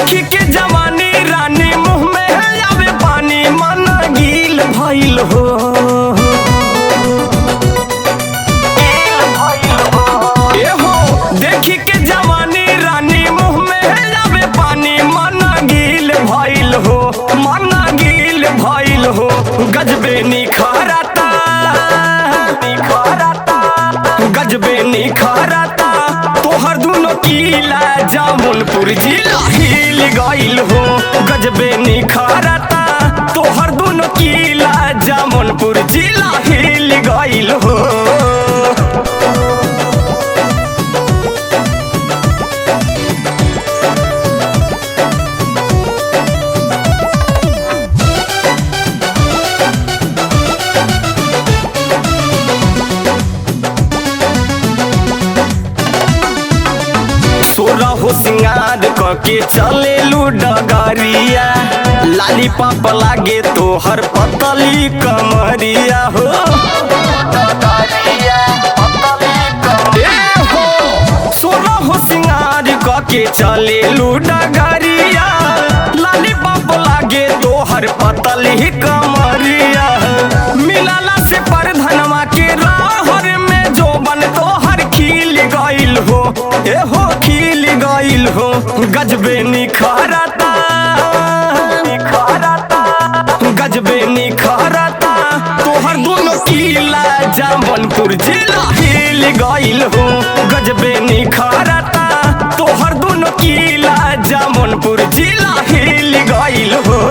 देखी के जवानी रानी मुँह में आवे पानी मन गील भइल हो। ए हो देखी के जवानी रानी मुँह में आवे पानी मन गील भइल हो, मन गील भइल हो। गजबे निखरता गजबे निखरता तोहर दुनो किला जामुनपुर जिला हिल गइल हो। गजबे निखरता तोहर दुनो किला जामुनपुर जिला हिल गइल हो। सोरा हो सिंगार करके चले लू डगरिया, लाली पाप लागे तोहर पतली कमरिया हो। सोरा हो सिंगार करके चले लू डगरिया, लाली पाप लागे तोहर पतली कमरिया। मिलाला से पर धनवा के राहर में जो बन तोहर खिल गइल हो। ए हो खिल गइल हो। गजबे निखरता गजबे निखरता तोहर दुनो किला जामुनपुर जिला हिल गइल हो। गजबे निखरता तोहर दुनो किला जामुनपुर जिला हिल गइल हो।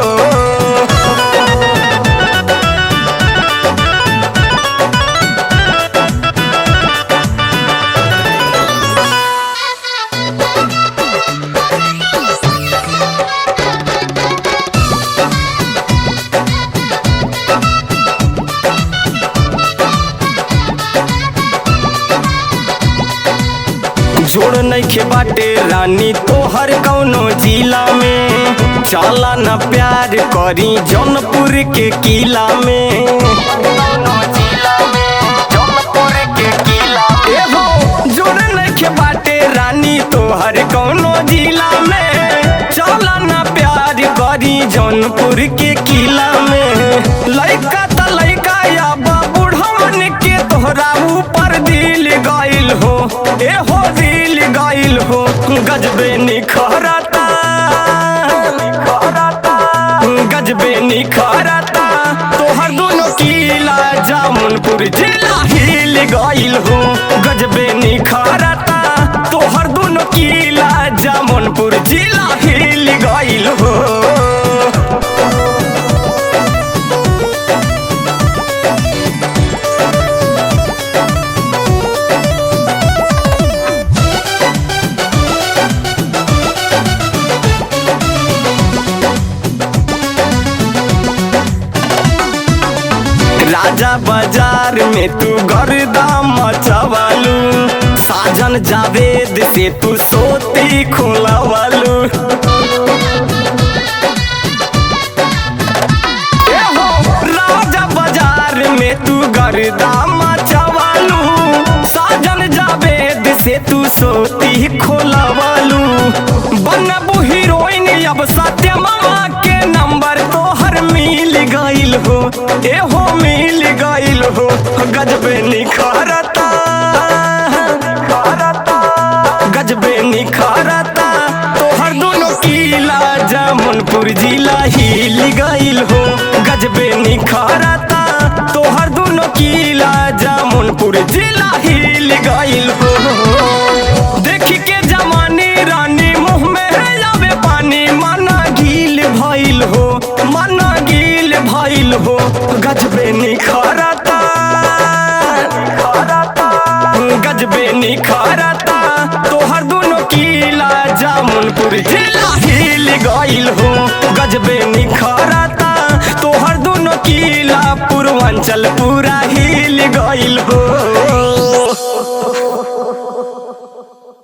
जोड़ नइखे बाटे रानी तोहर कौनो जिला में, चला न प्यार करी जौनपुर के किला में। जोड़ नइखे बाटे रानी तोहर कौनो जिला में, चला न प्यार करी जौनपुर के किला में। लइका त लइका या बुढ़वन के तोहरा ऊपर दिल गइल हो। ए हो दिल गइल हो। गजबे निखरता गजबे निखरता तोहर दुनो किला जामुनपुर जिला हिल गइल हो। गजबे निखरता तोहर दुनो किला जामुनपुर जिला हिल गइल हो। राजा बाजार में तू गर्दा मचवालू, साजन जावेद से तू सोती खोलवालू। राजा बाजार में तू गर्दा मचवालू, साजन जावेद से तू सोती खोलवालू। बनबू हीरोइन अब सत्यमा के नंबर तोहर मिल गइल हो। ए हो मिल गइल हो। गजबे निखरता गजबे निखरता तोहर दुनो किला जामुनपुर जिला हिल गइल हो। गजबे निखरता तोहर दुनो किला जामुनपुर जिला हिल गइल हो। देखी के जवानी रानी मुँह में आवे पानी मन गील भइल हो, मन गील भइल हो। गजबे निखरता गजबे निखरता तोहर दुनो किला जामुनपुर जिला हिल गइल हो। गजबे निखरता तोहर दुनो किला पूर्वांचल पूरा हिल गइल हो।